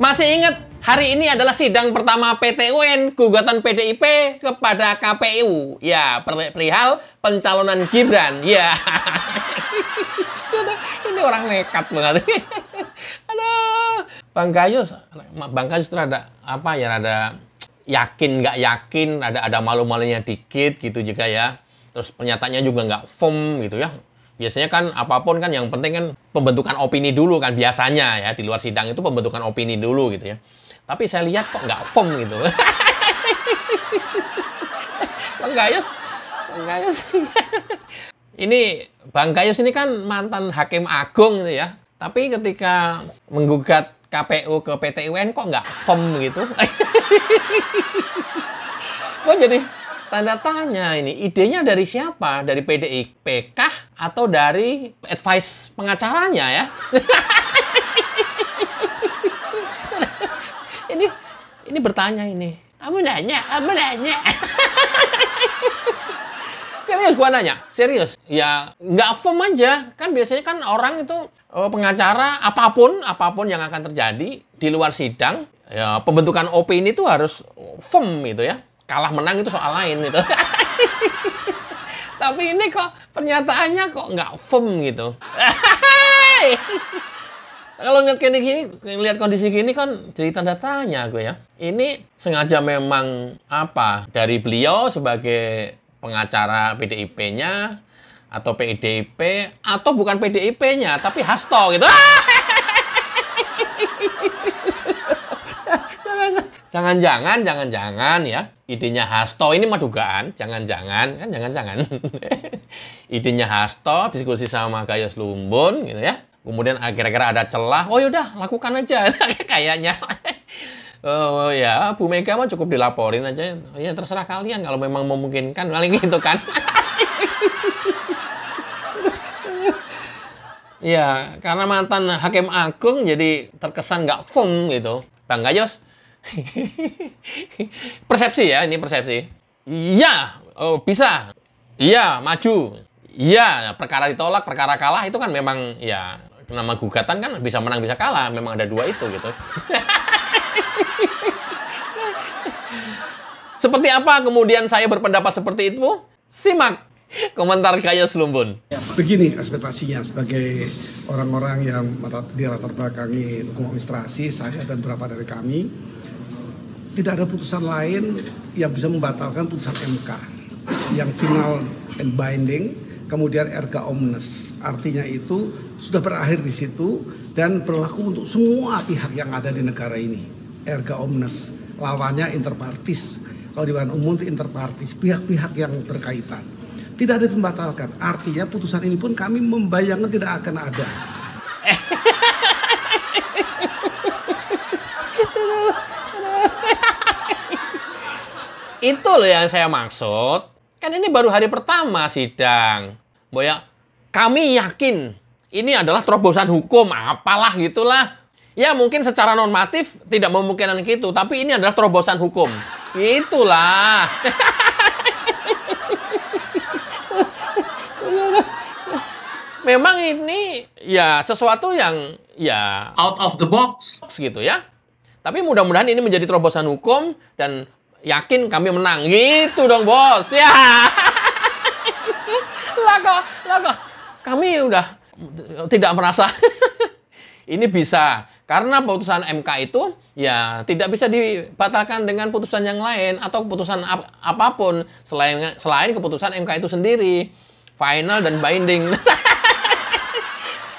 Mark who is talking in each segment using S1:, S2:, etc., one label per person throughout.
S1: Masih ingat hari ini adalah sidang pertama PT UN gugatan PDIP kepada KPU. Ya, perihal pencalonan Gibran. Ya. Ini orang nekat banget. Aduh. Bang Gayus tuh ada apa ya? Ada yakin nggak yakin, ada malu-malunya dikit gitu juga ya. Terus pernyataannya juga nggak firm gitu ya. Biasanya kan apapun kan yang penting kan pembentukan opini dulu kan biasanya ya. Di luar sidang itu pembentukan opini dulu gitu ya. Tapi saya lihat kok nggak firm gitu. Bang Gayus. Ini Bang Gayus ini kan mantan Hakim Agung gitu ya. Tapi ketika menggugat KPU ke PT UN kok nggak firm gitu. Kok jadi tanda tanya ini. Idenya dari siapa? Dari PDIP kah? Atau dari advice pengacaranya ya? Ini bertanya ini. Apa nanya? Serius gua nanya, serius. Ya nggak firm aja. Kan biasanya kan orang itu pengacara apapun yang akan terjadi di luar sidang, ya pembentukan opini itu harus firm gitu ya. Kalah menang itu soal lain gitu. Tapi ini kok pernyataannya kok nggak firm gitu. Kalau ngelihat kondisi gini kan jadi tanda tanya gue ya. Ini sengaja memang apa dari beliau sebagai pengacara PDIP-nya atau PDIP atau bukan PDIP-nya tapi Hasto gitu. Jangan-jangan ya. Idenya Hasto ini mah dugaan, jangan-jangan. Idenya Hasto diskusi sama Gayus Lumbun gitu ya. Kemudian kira-kira ada celah, oh yaudah lakukan aja kayaknya. Oh ya, Bu Mega mah cukup dilaporin aja. Ya terserah kalian kalau memang memungkinkan, paling gitu kan. Ya, karena mantan Hakim Agung jadi terkesan nggak firm gitu. Bang Gayus, persepsi ya, ini persepsi. Iya, oh, bisa. Iya, maju. Iya, perkara ditolak, perkara kalah itu kan memang ya nama gugatan kan bisa menang bisa kalah, memang ada dua itu gitu. Seperti apa kemudian saya berpendapat seperti itu? Simak komentar Gayus Lumbun.
S2: Begini ekspektasinya sebagai orang-orang yang dilatar belakangi hukum administrasi, saya dan beberapa dari kami, tidak ada putusan lain yang bisa membatalkan putusan MK yang final and binding, kemudian erga omnes. Artinya itu sudah berakhir di situ dan berlaku untuk semua pihak yang ada di negara ini. Erga omnes, lawannya interpartis. Kalau di badan umum itu interpartis, pihak-pihak yang berkaitan. Tidak ada yang membatalkan. Artinya putusan ini pun kami membayangkan tidak akan ada.
S1: Itu loh yang saya maksud. Kan ini baru hari pertama sidang. Boya, kami yakin ini adalah terobosan hukum, apalah gitulah. Ya mungkin secara normatif tidak memungkinkan gitu, tapi ini adalah terobosan hukum. Itulah. Memang ini ya sesuatu yang ya out of the box gitu ya. Tapi mudah-mudahan ini menjadi terobosan hukum dan yakin kami menang. Gitu dong, Bos. Ya. Lah kok kami udah tidak merasa ini bisa karena putusan MK itu ya tidak bisa dibatalkan dengan putusan yang lain atau keputusan apapun selain keputusan MK itu sendiri final dan binding.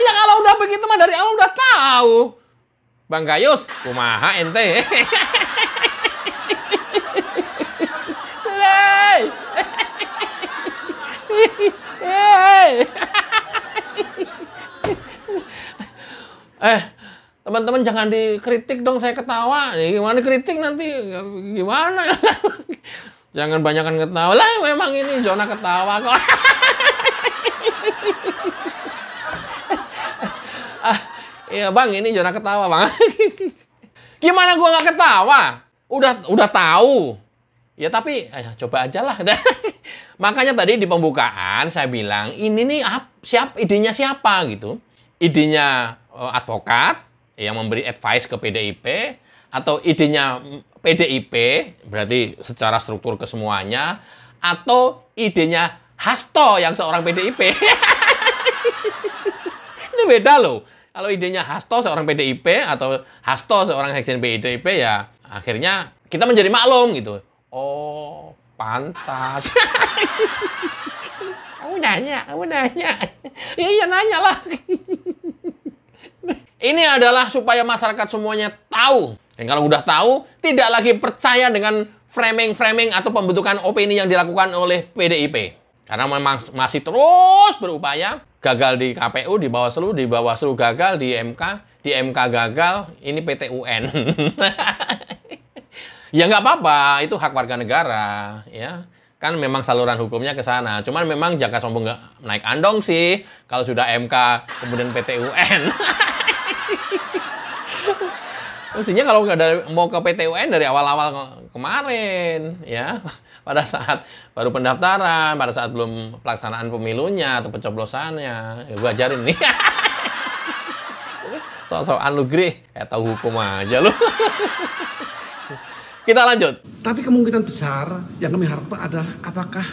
S1: Ya kalau udah begitu mah dari awal udah tahu. Bang Gayus, kumaha ente? Teman-teman jangan dikritik dong, saya ketawa. Gimana kritik nanti gimana? Jangan banyakan ketawa. Lah memang ini zona ketawa kok. Iya Bang, ini zona ketawa Bang. Gimana gua nggak ketawa? Udah tahu. Ya tapi coba aja lah. Makanya tadi di pembukaan saya bilang ini nih idenya siapa gitu. Idenya advokat yang memberi advice ke PDIP, atau idenya PDIP, berarti secara struktur kesemuanya, atau idenya Hasto yang seorang PDIP. Ini beda loh. Kalau idenya Hasto seorang PDIP atau Hasto seorang sekjen PDIP, ya akhirnya kita menjadi maklum gitu. Oh, pantas. Kamu nanya. Ya iya nanya lah. Ini adalah supaya masyarakat semuanya tahu. Dan kalau udah tahu, tidak lagi percaya dengan framing-framing atau pembentukan opini yang dilakukan oleh PDIP. Karena memang masih terus berupaya, gagal di KPU, di Bawaslu gagal, di MK gagal, ini PT UN. Ya nggak apa-apa, itu hak warga negara, ya. Kan memang saluran hukumnya ke sana. Cuman memang jaka sombong nggak naik andong sih, kalau sudah MK, kemudian PT UN. Mestinya kalau nggak mau ke PT UN dari awal-awal kemarin, ya, pada saat baru pendaftaran, pada saat belum pelaksanaan pemilunya atau pencoblosannya, ya gue ajarin nih. Sok-sokan lu Gri, kayak tahu hukum aja lu. Kita lanjut.
S2: Tapi kemungkinan besar yang kami harapkan adalah apakah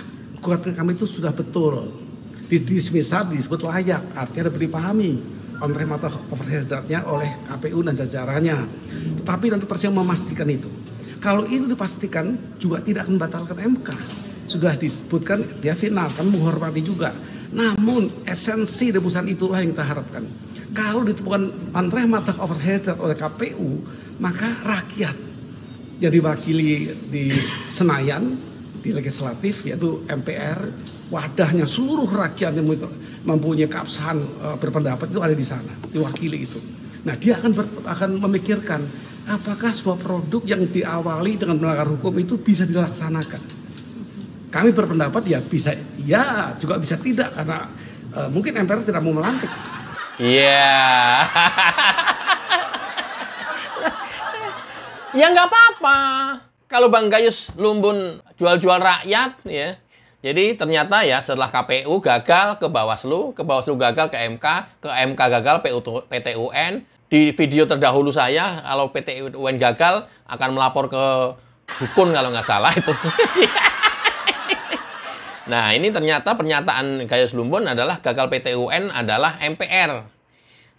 S2: gugatan kami itu sudah betul. Semisal disebut layak, artinya dapat dipahami on-rem atau overhead-nya oleh KPU dan jajarannya. Tetapi nanti presiden memastikan itu. Kalau itu dipastikan juga tidak akan membatalkan MK. Sudah disebutkan dia final, kan menghormati juga. Namun esensi debusan itulah yang kita harapkan. Kalau ditemukan on-rem atau overhead oleh KPU, maka rakyat yang diwakili di Senayan, di legislatif, yaitu MPR, wadahnya seluruh rakyat yang mempunyai keabsahan berpendapat itu ada di sana, diwakili itu. Nah, dia akan memikirkan apakah sebuah produk yang diawali dengan melanggar hukum itu bisa dilaksanakan. Kami berpendapat ya bisa, ya juga bisa tidak, karena mungkin MPR tidak mau melantik.
S1: Iya. Ya nggak apa-apa. Kalau Bang Gayus Lumbun jual-jual rakyat, ya. Jadi ternyata ya setelah KPU gagal ke Bawaslu gagal ke MK gagal PT UN. Di video terdahulu saya, kalau PT UN gagal akan melapor ke dukun kalau nggak salah itu. Nah, ini ternyata pernyataan Gayus Lumbun adalah gagal PT UN adalah MPR.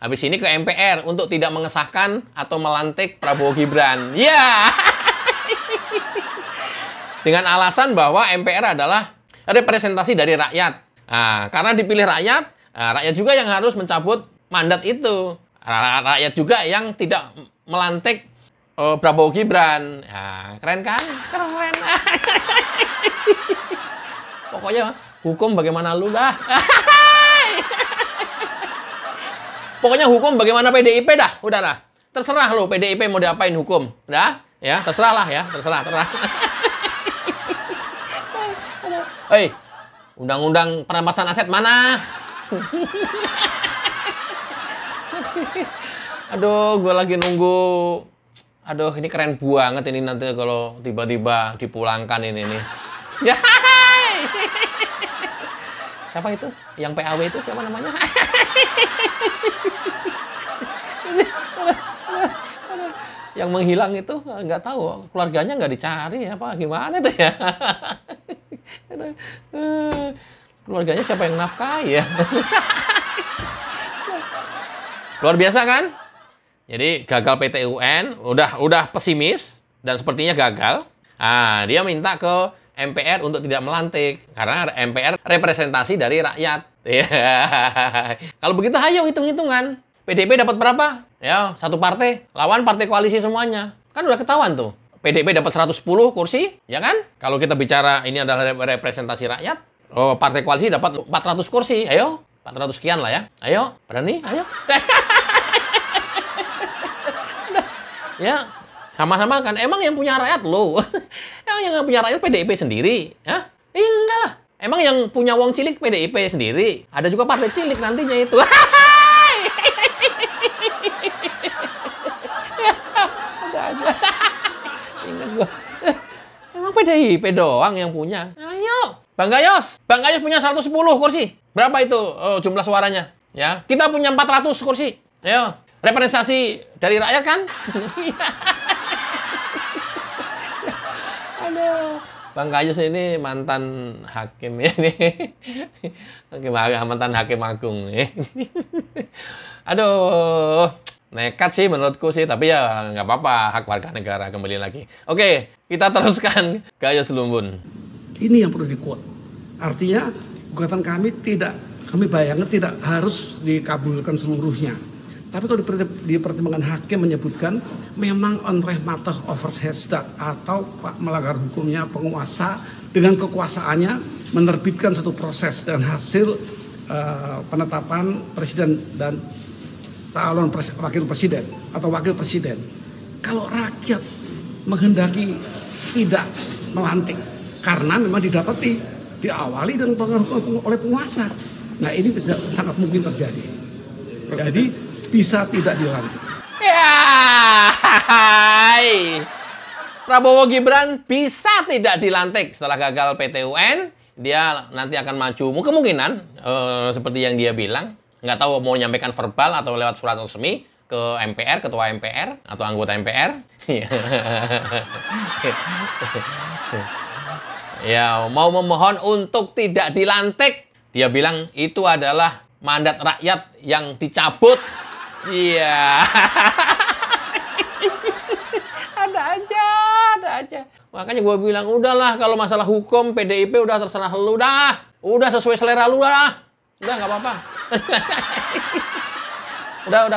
S1: Habis ini ke MPR untuk tidak mengesahkan atau melantik Prabowo Gibran. Ya. Dengan alasan bahwa MPR adalah representasi dari rakyat. Nah, karena dipilih rakyat, rakyat juga yang harus mencabut mandat itu. Rakyat juga yang tidak melantik Prabowo Gibran. Nah, keren kan? Keren. Pokoknya hukum bagaimana lu dah. Pokoknya hukum bagaimana PDIP dah, udah lah. Terserah lo PDIP mau diapain hukum. Udah, ya, terserah lah ya, terserah. Hei, undang-undang perampasan aset mana? Aduh, gue lagi nunggu. Aduh, ini keren banget ini nanti kalau tiba-tiba dipulangkan ini nih. Ya. Siapa itu? Yang PAW itu siapa namanya? Yang menghilang itu nggak tahu, keluarganya nggak dicari apa gimana itu ya? Keluarganya siapa yang nafkahi ya? Luar biasa kan? Jadi gagal PT UN, udah pesimis dan sepertinya gagal. Ah, dia minta ke MPR untuk tidak melantik karena MPR representasi dari rakyat. Kalau begitu ayo hitung-hitungan. PDIP dapat berapa? Ya, satu partai lawan partai koalisi semuanya. Kan udah ketahuan tuh. PDIP dapat 110 kursi, ya kan? Kalau kita bicara ini adalah representasi rakyat, partai koalisi dapat 400 kursi. Ayo, 400 sekian lah ya. Ayo, berani? Ayo. Ya, sama-sama kan. Emang yang punya rakyat lo. Emang yang punya rakyat PDIP sendiri, ya? Enggak lah. Emang yang punya wong cilik PDIP sendiri. Ada juga partai cilik nantinya itu. Ada aja. Ingat gua. Emang PDIP doang yang punya. Ayo, Bang Gayus punya 110 kursi. Berapa itu jumlah suaranya? Ya, kita punya 400 kursi. Ayo, representasi dari rakyat kan? Aduh, Bang Gayus ini mantan hakim ini. Mantan hakim agung. Aduh, nekat sih menurutku sih, tapi ya nggak apa-apa, hak warga negara kembali lagi. Oke, kita teruskan Gayus Lumbun.
S2: Ini yang perlu di-quote. Artinya gugatan kami bayangkan tidak harus dikabulkan seluruhnya. Tapi kalau di pertimbangan hakim menyebutkan memang on prematuh oversesdat atau melanggar hukumnya penguasa dengan kekuasaannya menerbitkan satu proses dan hasil penetapan presiden dan calon wakil presiden atau wakil presiden. Kalau rakyat menghendaki tidak melantik karena memang diawali dengan pengaruh oleh penguasa. Nah ini bisa sangat mungkin terjadi. Jadi bisa tidak dilantik.
S1: Ya, Prabowo Gibran bisa tidak dilantik setelah gagal PT UN. Dia nanti akan maju, kemungkinan seperti yang dia bilang. Nggak tahu mau menyampaikan verbal atau lewat surat resmi ke MPR, ketua MPR atau anggota MPR. Ya, mau memohon untuk tidak dilantik. Dia bilang itu adalah mandat rakyat yang dicabut. Iya. Ada aja. Makanya gue bilang, udahlah kalau masalah hukum PDIP udah terserah lu dah. Udah sesuai selera lu dah. Udah nggak apa-apa. Udah.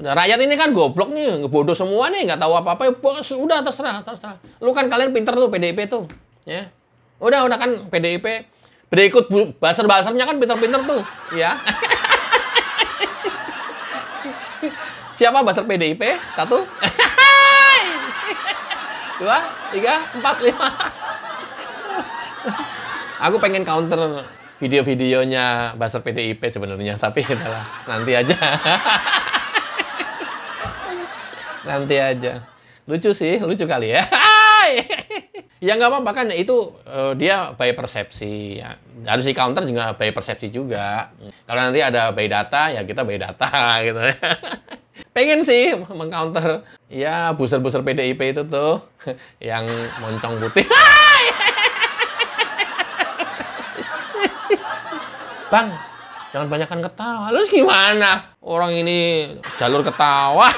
S1: Rakyat ini kan goblok nih, bodoh semua nih, nggak tahu apa-apa. Udah terserah. Lu kan kalian pinter tuh PDIP tuh, ya. Udah kan PDIP. Berikut buzzer-buzzernya kan pinter-pinter tuh, ya. Siapa buzzer PDIP? 1, 2, 3, 4, 5. Aku pengen counter video-videonya buzzer PDIP sebenarnya, tapi adalah nanti aja. Nanti aja. Lucu kali ya. Ya nggak apa-apa kan, itu dia by persepsi ya. Harus di counter juga by persepsi juga. Kalau nanti ada by data ya kita by data gitu. Pengen sih mengcounter ya buzzer-buzzer PDIP itu tuh yang moncong putih. Bang, jangan banyakkan ketawa. Lu gimana? Orang ini jalur ketawa.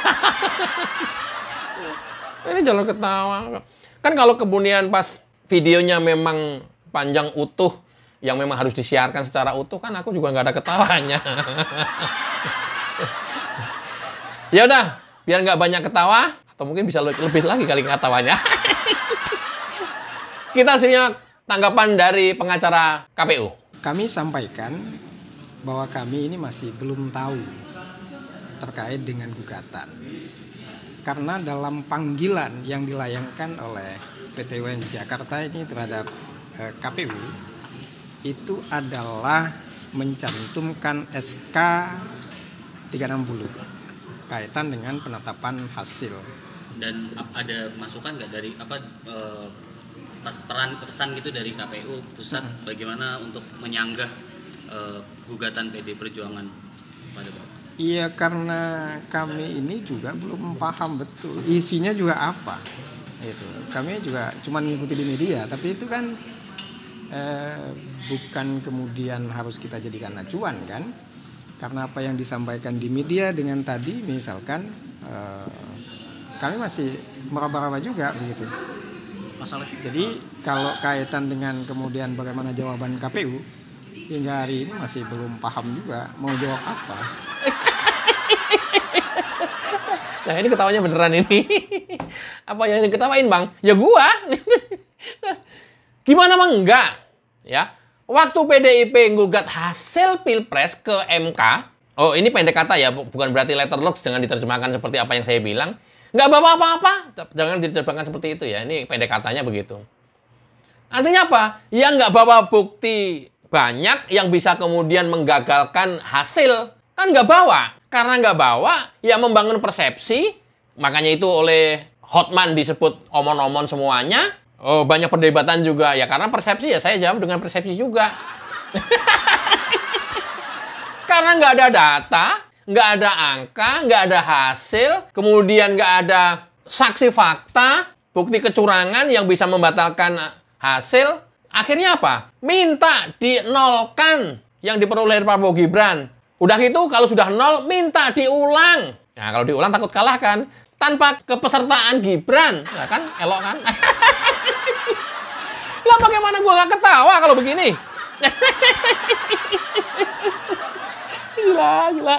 S1: Ini jalur ketawa. Kan kalau kemudian pas videonya memang panjang utuh, yang memang harus disiarkan secara utuh, kan aku juga nggak ada ketawanya. Ya udah, biar nggak banyak ketawa, atau mungkin bisa lebih lagi kali ketawanya. Kita simak tanggapan dari pengacara KPU.
S3: Kami sampaikan bahwa kami ini masih belum tahu terkait dengan gugatan. Karena dalam panggilan yang dilayangkan oleh PT UN Jakarta ini terhadap KPU itu adalah mencantumkan SK 360 kaitan dengan penetapan hasil.
S4: Dan ada masukan nggak dari pesan gitu dari KPU pusat bagaimana untuk menyanggah gugatan PD Perjuangan pada Bapak?
S3: Iya, karena kami ini juga belum paham betul isinya juga apa. Itu kami juga cuma mengikuti di media, tapi itu kan bukan kemudian harus kita jadikan acuan kan? Karena apa yang disampaikan di media dengan tadi misalkan kami masih meraba-raba juga begitu. Jadi kalau kaitan dengan kemudian bagaimana jawaban KPU hingga hari ini masih belum paham juga mau jawab apa.
S1: Nah ini ketawanya beneran ini. Apa yang diketawain bang? Ya gua. Gimana mah enggak? Ya. Waktu PDIP gugat hasil Pilpres ke MK. Oh ini pendek kata ya. Bukan berarti letter locks. Jangan diterjemahkan seperti apa yang saya bilang. Nggak bawa apa-apa. Jangan diterjemahkan seperti itu ya. Ini pendek katanya begitu. Artinya apa? Ya nggak bawa bukti banyak yang bisa kemudian menggagalkan hasil. Kan nggak bawa. Karena nggak bawa, ya membangun persepsi. Makanya itu oleh Hotman disebut omon-omon semuanya. Oh, banyak perdebatan juga. Ya karena persepsi, ya saya jawab dengan persepsi juga. Karena nggak ada data, nggak ada angka, nggak ada hasil, kemudian nggak ada saksi fakta, bukti kecurangan yang bisa membatalkan hasil, akhirnya apa? Minta dinolkan yang diperoleh Prabowo Gibran. Udah gitu, kalau sudah nol, minta diulang. Nah, kalau diulang takut kalah kan? Tanpa kepesertaan Gibran. Ya kan? Elok kan? Lah bagaimana gue gak ketawa kalau begini? Gila.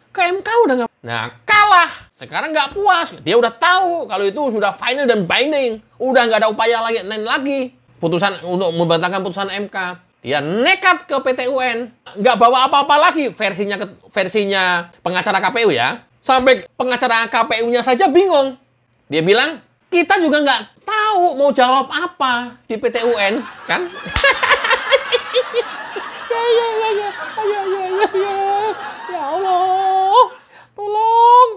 S1: KMK udah nggak. Nah, kalah. Sekarang nggak puas. Dia udah tahu kalau itu sudah final dan binding. Udah nggak ada upaya lagi. Putusan untuk membatalkan putusan MK. Dia nekat ke PT UN. Nggak bawa apa-apa lagi. Versinya pengacara KPU ya. Sampai pengacara KPU-nya saja bingung. Dia bilang, kita juga nggak tahu mau jawab apa di PT UN. Kan? Ya Allah. Tolong.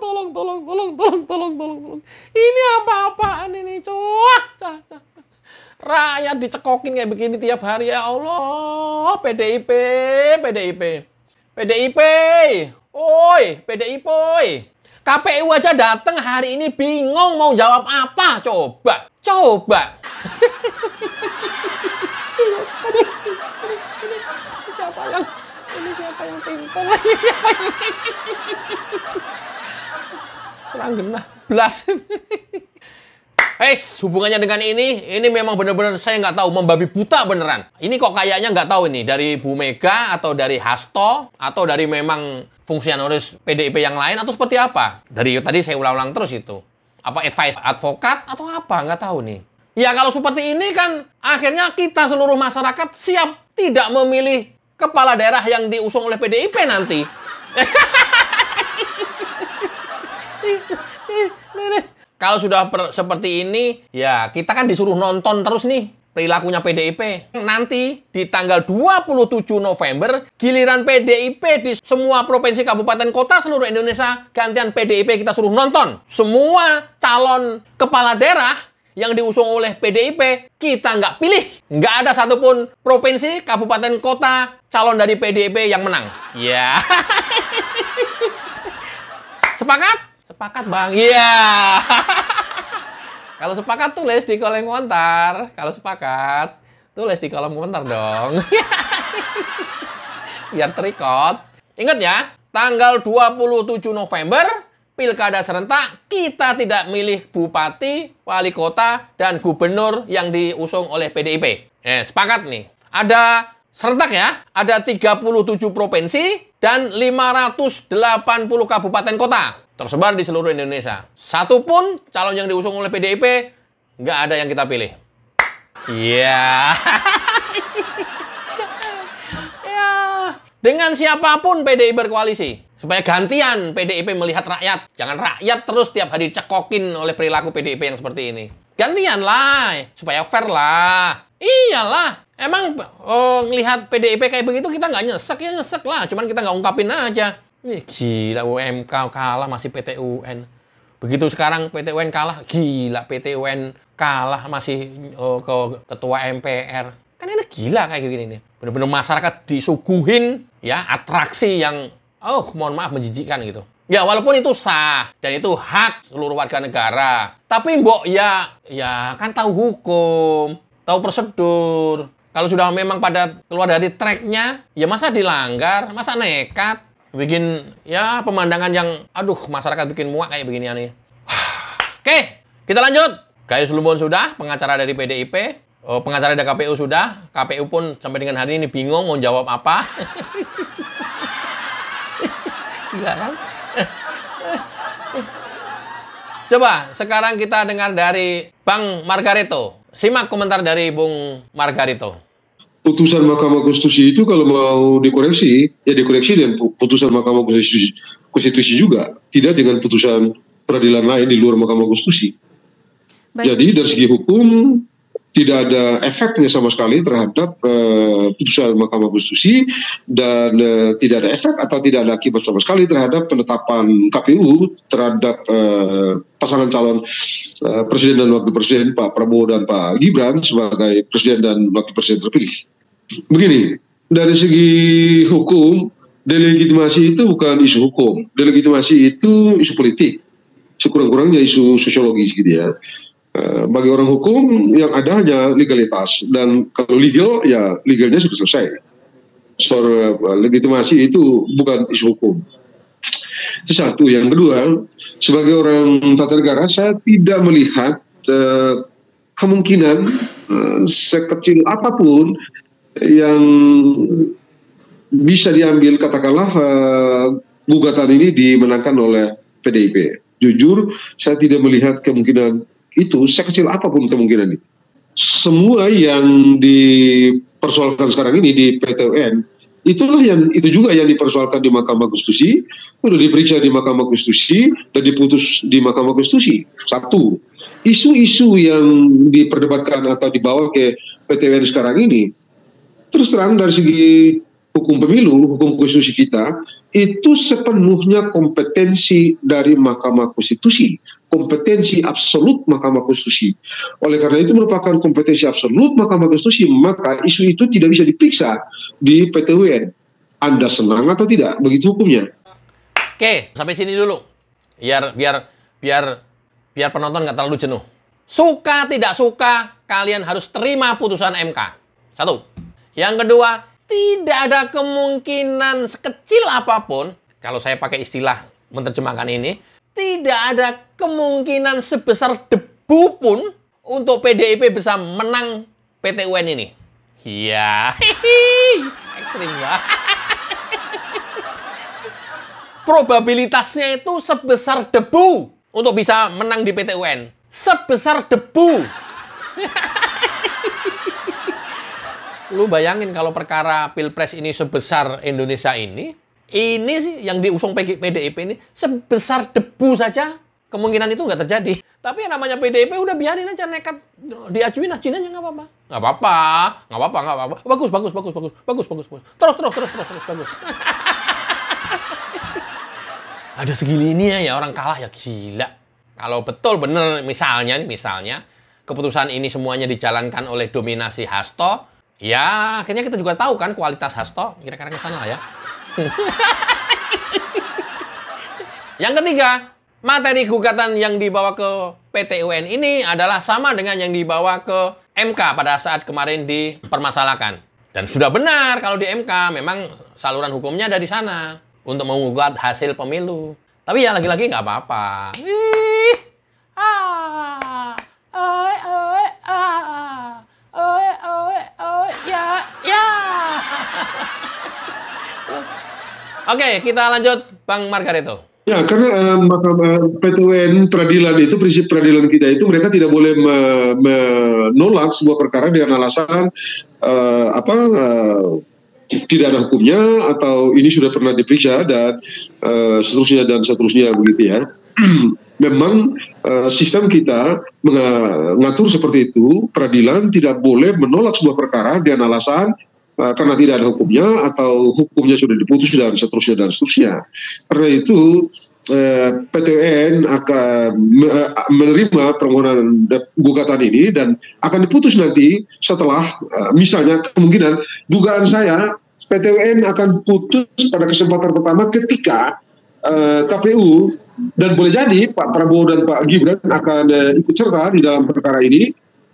S1: Ini apa-apaan ini, cuah. Rakyat dicekokin kayak begini tiap hari, ya Allah. PDIP. Oi, PDIP. KPU aja datang hari ini bingung mau jawab apa, coba. Siapa yang pintar? Serang genah, blas. Hubungannya dengan ini memang benar-benar saya nggak tahu, membabi buta beneran. Ini kok kayaknya nggak tahu ini dari Bu Mega atau dari Hasto atau dari memang fungsionaris PDIP yang lain atau seperti apa. Dari tadi saya ulang-ulang terus itu. Apa advice advokat atau apa, nggak tahu nih. Ya kalau seperti ini kan akhirnya kita seluruh masyarakat siap tidak memilih kepala daerah yang diusung oleh PDIP nanti. Kalau sudah seperti ini, ya kita kan disuruh nonton terus nih perilakunya PDIP. Nanti di tanggal 27 November, giliran PDIP di semua provinsi, kabupaten, kota seluruh Indonesia, gantian PDIP kita suruh nonton. Semua calon kepala daerah yang diusung oleh PDIP, kita nggak pilih. Nggak ada satupun provinsi, kabupaten, kota, calon dari PDIP yang menang. Ya. Sepakat? Sepakat, Bang. Iya. Kalau sepakat tulis di kolom komentar. Kalau sepakat, tulis di kolom komentar dong. Biar terikot. Ingat ya, tanggal 27 November, Pilkada serentak, kita tidak milih bupati, wali kota, dan gubernur yang diusung oleh PDIP. Sepakat nih. Ada serentak ya, ada 37 provinsi dan 580 kabupaten kota. Tersebar di seluruh Indonesia. Satu pun calon yang diusung oleh PDIP nggak ada yang kita pilih. Iya. Ya. Dengan siapapun PDIP berkoalisi. Supaya gantian PDIP melihat rakyat. Jangan rakyat terus tiap hari cekokin oleh perilaku PDIP yang seperti ini. Gantian lah. Supaya fair lah. Iyalah. Emang ngelihat PDIP kayak begitu kita nggak nyesek, ya nyesek lah. Cuman kita nggak ungkapin aja. Gila, UMK kalah masih PT UN. Begitu sekarang PT UN kalah, gila PT UN kalah masih ke ketua MPR. Kan ini gila kayak gini nih. Bener-bener masyarakat disuguhin ya atraksi yang mohon maaf menjijikkan gitu. Ya walaupun itu sah dan itu hak seluruh warga negara. Tapi mbok ya kan tahu hukum, tahu prosedur. Kalau sudah memang pada keluar dari tracknya, ya masa dilanggar, masa nekat. Bikin ya pemandangan yang masyarakat bikin muak kayak beginian nih. Oke, kita lanjut. Gayus Lumbun sudah, pengacara dari PDIP, pengacara dari KPU sudah, KPU pun sampai dengan hari ini bingung mau jawab apa. Gila kan? Coba sekarang kita dengar dari Bang Margarito. Simak komentar dari Bung Margarito.
S5: Putusan Mahkamah Konstitusi itu kalau mau dikoreksi, ya dikoreksi dengan putusan Mahkamah Konstitusi juga, tidak dengan putusan peradilan lain di luar Mahkamah Konstitusi. Baik. Jadi dari segi hukum tidak ada efeknya sama sekali terhadap putusan Mahkamah Konstitusi dan tidak ada efek atau tidak ada akibat sama sekali terhadap penetapan KPU terhadap pasangan calon presiden dan wakil presiden Pak Prabowo dan Pak Gibran sebagai presiden dan wakil presiden terpilih. Begini, dari segi hukum delegitimasi itu bukan isu hukum, delegitimasi itu isu politik, sekurang-kurangnya isu sosiologis gitu ya. Bagi orang hukum yang ada hanya legalitas, dan kalau legal ya legalnya sudah selesai. Soal legitimasi itu bukan isu hukum. Itu satu. Yang kedua, sebagai orang tata negara saya tidak melihat kemungkinan sekecil apapun yang bisa diambil, katakanlah gugatan ini dimenangkan oleh PDIP. Jujur, saya tidak melihat kemungkinan itu, sekecil apapun kemungkinan itu. Semua yang dipersoalkan sekarang ini di PT UN, itu juga yang dipersoalkan di Mahkamah Konstitusi, sudah diperiksa di Mahkamah Konstitusi dan diputus di Mahkamah Konstitusi. Satu, isu-isu yang diperdebatkan atau dibawa ke PT UN sekarang ini, terus terang dari segi hukum pemilu, hukum konstitusi kita, itu sepenuhnya kompetensi dari Mahkamah Konstitusi, kompetensi absolut Mahkamah Konstitusi. Oleh karena itu merupakan kompetensi absolut Mahkamah Konstitusi, maka isu itu tidak bisa diperiksa di PT UN. Anda senang atau tidak, begitu hukumnya.
S1: Oke, sampai sini dulu. Biar penonton nggak terlalu jenuh. Suka tidak suka, kalian harus terima putusan MK. Satu. Yang kedua, tidak ada kemungkinan sekecil apapun, kalau saya pakai istilah menerjemahkan ini, tidak ada kemungkinan sebesar debu pun untuk PDIP bisa menang PT UN ini. Iya, ekstrim banget. Probabilitasnya itu sebesar debu untuk bisa menang di PT UN. Sebesar debu. Lu bayangin kalau perkara Pilpres ini sebesar Indonesia ini sih yang diusung PDIP ini sebesar debu saja, kemungkinan itu nggak terjadi. Tapi yang namanya PDIP udah biarin aja, nekat diajuin aja nggak apa-apa. Nggak apa-apa. Bagus. Terus, bagus. Ada segini ini ya orang kalah ya gila. Kalau betul bener misalnya keputusan ini semuanya dijalankan oleh dominasi Hasto, ya, akhirnya kita juga tahu kan kualitas Hasto, kira-kira ke sana lah ya. Yang ketiga, materi gugatan yang dibawa ke PT UN ini adalah sama dengan yang dibawa ke MK pada saat kemarin dipermasalahkan. Dan sudah benar kalau di MK memang saluran hukumnya ada di sana untuk menggugat hasil pemilu. Tapi ya lagi-lagi nggak apa-apa. Oke, kita lanjut Bang Margaretto.
S5: Ya, karena PT UN peradilan itu, prinsip peradilan kita itu mereka tidak boleh menolak sebuah perkara dengan alasan tidak ada hukumnya atau ini sudah pernah diperiksa dan seterusnya begitu ya. Memang sistem kita mengatur seperti itu, peradilan tidak boleh menolak sebuah perkara dengan alasan karena tidak ada hukumnya atau hukumnya sudah diputus dan seterusnya. Karena itu PT UN akan menerima permohonan gugatan ini dan akan diputus nanti setelah misalnya kemungkinan dugaan saya PT UN akan putus pada kesempatan pertama ketika KPU dan boleh jadi Pak Prabowo dan Pak Gibran akan ikut serta di dalam perkara ini.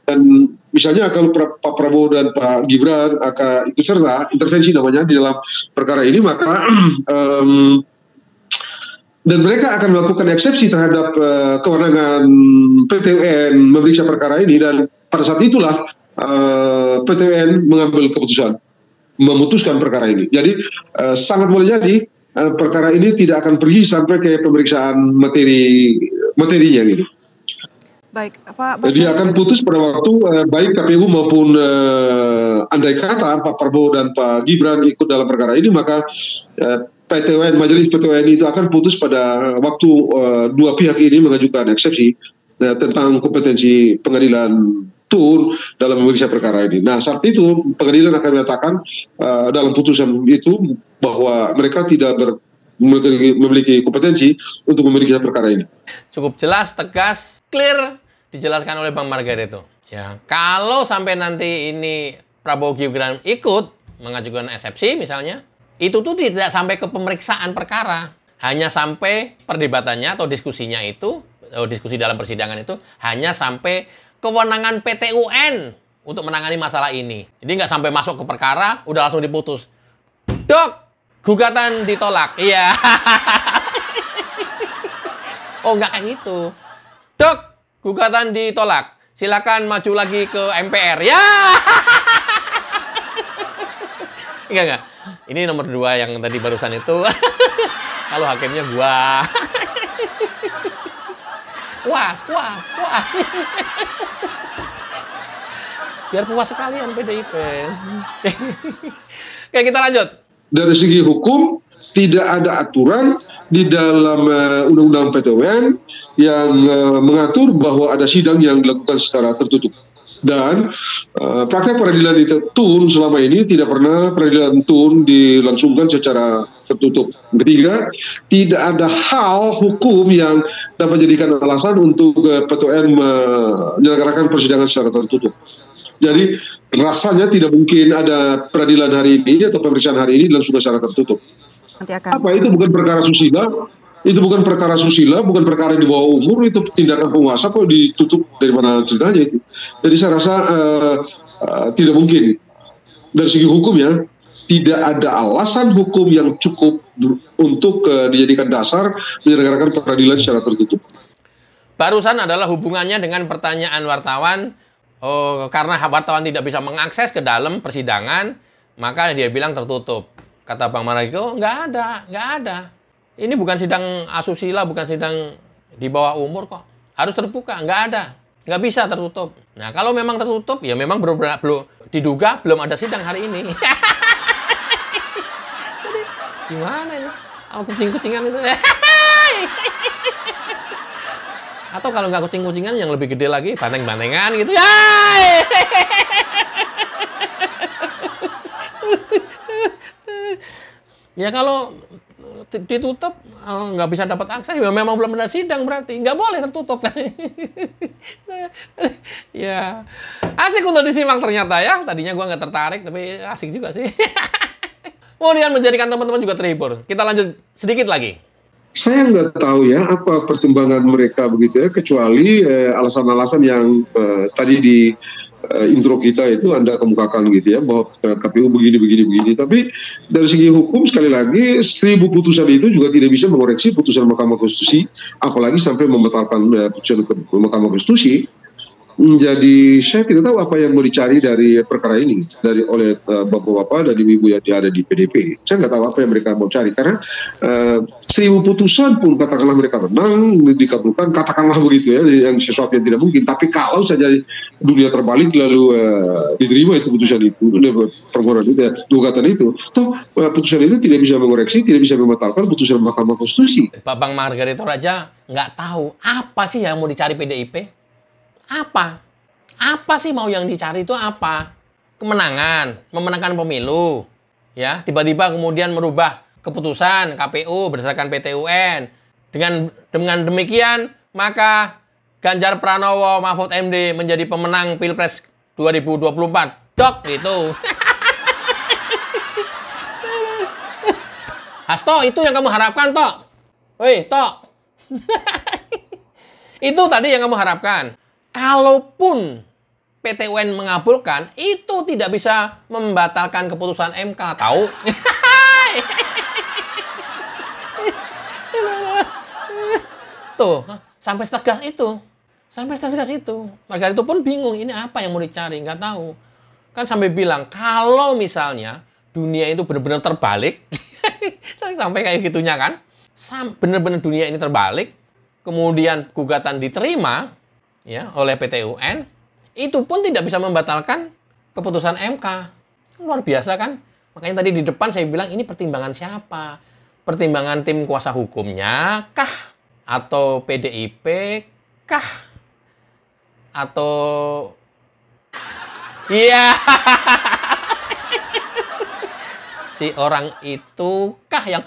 S5: Dan misalnya kalau Pak Prabowo dan Pak Gibran akan ikut serta, intervensi namanya di dalam perkara ini, maka dan mereka akan melakukan eksepsi terhadap kewenangan PT UN memeriksa perkara ini, dan pada saat itulah PT UN mengambil keputusan memutuskan perkara ini. Jadi sangat boleh jadi perkara ini tidak akan pergi sampai ke pemeriksaan materinya gitu.
S6: Baik, Pak.
S5: Jadi akan putus pada waktu baik KPU maupun andai kata Pak Prabowo dan Pak Gibran ikut dalam perkara ini, maka PT UN, Majelis PT UN itu akan putus pada waktu dua pihak ini mengajukan eksepsi tentang kompetensi pengadilan tur dalam memeriksa perkara ini. Nah, saat itu pengadilan akan menyatakan dalam putusan itu bahwa mereka tidak memiliki kompetensi untuk memeriksa perkara ini.
S1: Cukup jelas, tegas, clear dijelaskan oleh Bang Margaretto. Ya, kalau sampai nanti ini Prabowo Gibran ikut mengajukan eksepsi misalnya, itu tuh tidak sampai ke pemeriksaan perkara. Hanya sampai perdebatannya atau diskusinya itu, diskusi dalam persidangan itu, hanya sampai kewenangan PT UN untuk menangani masalah ini. Jadi nggak sampai masuk ke perkara, udah langsung diputus. Dok, gugatan ditolak. Iya. Oh, nggak kayak gitu. Dok, gugatan ditolak. Silakan maju lagi ke MPR. Ya. Enggak. Ini nomor 2 yang tadi barusan itu. Kalau hakimnya gua. Puas. Biar puas sekalian PDIP. Oke, kita lanjut.
S5: Dari segi hukum, tidak ada aturan di dalam Undang-Undang PT-UN yang mengatur bahwa ada sidang yang dilakukan secara tertutup. Dan praktek peradilan itu tun selama ini tidak pernah peradilan tun dilangsungkan secara tertutup. Ketiga, tidak ada hal hukum yang dapat jadikan alasan untuk PT-UN menyelenggarakan persidangan secara tertutup. Jadi rasanya tidak mungkin ada peradilan hari ini atau pemeriksaan hari ini dilangsungkan secara tertutup. Apa itu bukan perkara susila? Itu bukan perkara susila, bukan perkara di bawah umur, itu tindakan penguasa kok ditutup, dari mana ceritanya itu. Jadi saya rasa tidak mungkin. Dari segi hukum ya, tidak ada alasan hukum yang cukup untuk dijadikan dasar menyelenggarakan peradilan secara tertutup.
S1: Barusan adalah hubungannya dengan pertanyaan wartawan, karena wartawan tidak bisa mengakses ke dalam persidangan, maka dia bilang tertutup. Kata Bang Maragio, nggak ada. Ini bukan sidang asusila, bukan sidang di bawah umur kok. Harus terbuka, nggak ada. Nggak bisa tertutup. Nah, kalau memang tertutup, ya memang belum diduga belum ada sidang hari ini. Jadi, gimana ini? Kucing-kucingan itu. Atau kalau nggak kucing-kucingan, yang lebih gede lagi, banteng-bantengan gitu. Ya kalau ditutup nggak bisa dapat akses, ya memang belum ada sidang, berarti nggak boleh tertutup. Ya asik untuk disimak ternyata ya. Tadinya gua nggak tertarik, tapi asik juga sih. Kemudian menjadikan teman-teman juga terhibur. Kita lanjut sedikit lagi.
S5: Saya nggak tahu ya apa pertimbangan mereka begitu ya, kecuali alasan-alasan yang tadi di intro kita itu Anda kemukakan gitu ya, bahwa KPU begini. Tapi dari segi hukum sekali lagi 1000 putusan itu juga tidak bisa mengoreksi putusan Mahkamah Konstitusi, apalagi sampai membatalkan putusan Mahkamah Konstitusi. Jadi saya tidak tahu apa yang mau dicari dari perkara ini oleh bapak-bapak dan ibu-ibu yang ada di PDP. Saya nggak tahu apa yang mereka mau cari, karena 1000 putusan pun katakanlah mereka menang, dikabulkan, katakanlah begitu ya, yang sesuatu yang tidak mungkin. Tapi kalau saja dunia terbalik lalu diterima itu putusan itu, permohonan itu, gugatan itu, toh putusan itu tidak bisa mengoreksi, tidak bisa membatalkan putusan Mahkamah Konstitusi.
S1: Bang Margarito Raja nggak tahu apa sih yang mau dicari PDIP. Apa sih mau yang dicari itu apa? Kemenangan, memenangkan pemilu. Ya, tiba-tiba kemudian merubah keputusan KPU berdasarkan PT UN. Dengan demikian, maka Ganjar Pranowo Mahfud MD menjadi pemenang Pilpres 2024. Dok, gitu. Hasto, itu yang kamu harapkan, Tok. Woi, Tok. Itu tadi yang kamu harapkan. Kalaupun PT UN mengabulkan, itu tidak bisa membatalkan keputusan MK, tahu? Tuh, sampai setegas itu. Margarito pun bingung, ini apa yang mau dicari, nggak tahu. Kan sampai bilang, kalau misalnya dunia itu benar-benar terbalik, sampai kayak gitunya kan, benar-benar dunia ini terbalik, kemudian gugatan diterima, ya, oleh PT UN, itu pun tidak bisa membatalkan keputusan MK. Luar biasa kan? Makanya tadi di depan saya bilang, ini pertimbangan siapa? Pertimbangan tim kuasa hukumnya kah? Atau PDIP kah? Atau iya, si orang itu kah yang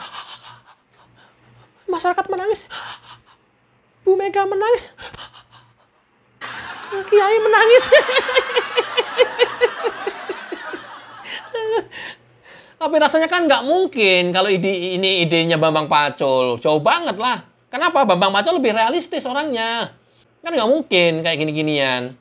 S1: masyarakat menangis, Bu Mega menangis, Kiai menangis. Tapi rasanya kan nggak mungkin kalau ini idenya Bambang Pacul. Jauh banget lah. Kenapa? Bambang Pacul lebih realistis orangnya. Kan nggak mungkin kayak gini-ginian.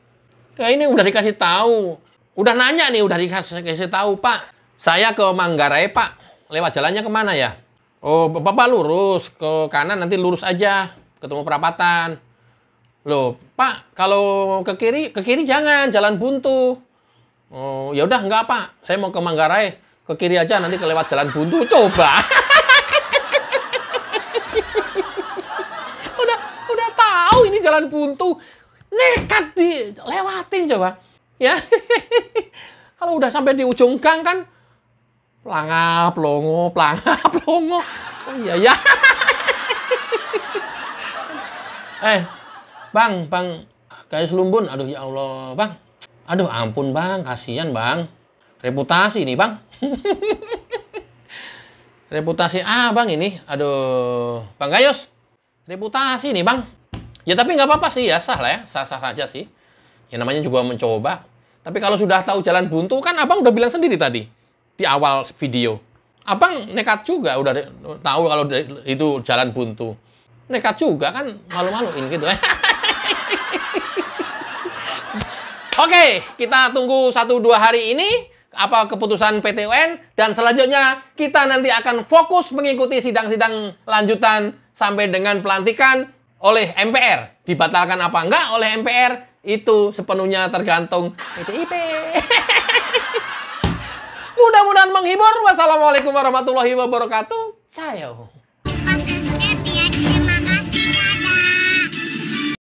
S1: Ya ini udah dikasih tahu. Udah nanya nih, udah dikasih tahu, Pak. Saya ke Manggarai, Pak. Lewat jalannya kemana ya? Oh, Bapak lurus. Ke kanan nanti lurus aja. Ketemu perapatan. Loh, Pak, kalau ke kiri jangan. Jalan buntu. Oh, ya udah enggak, Pak. Saya mau ke Manggarai. Ke kiri aja, nanti kelewat jalan buntu. Coba. udah tahu ini jalan buntu. Nekat dilewatin coba. Ya. Kalau udah sampai di ujung gang kan pelangap longo. Oh iya ya. Bang, kayak selumbun. Aduh ya Allah, Bang. Aduh ampun, Bang, kasihan, Bang. Reputasi nih, Bang. Reputasi Bang ini. Aduh, Bang Gayus. Reputasi nih, Bang. Ya tapi nggak apa-apa sih, ya sah lah ya. Sah-sah aja sih. Ya namanya juga mencoba. Tapi kalau sudah tahu jalan buntu, kan Abang udah bilang sendiri tadi. Di awal video. Abang nekat juga udah tahu kalau itu jalan buntu. Nekat juga kan, malu-maluin gitu. Oke, kita tunggu 1-2 hari ini. Apa keputusan PT UN, dan selanjutnya kita nanti akan fokus mengikuti sidang-sidang lanjutan sampai dengan pelantikan oleh MPR. Dibatalkan apa enggak oleh MPR, itu sepenuhnya tergantung PDIP. Mudah-mudahan menghibur. Wassalamualaikum warahmatullahi wabarakatuh. Ciao.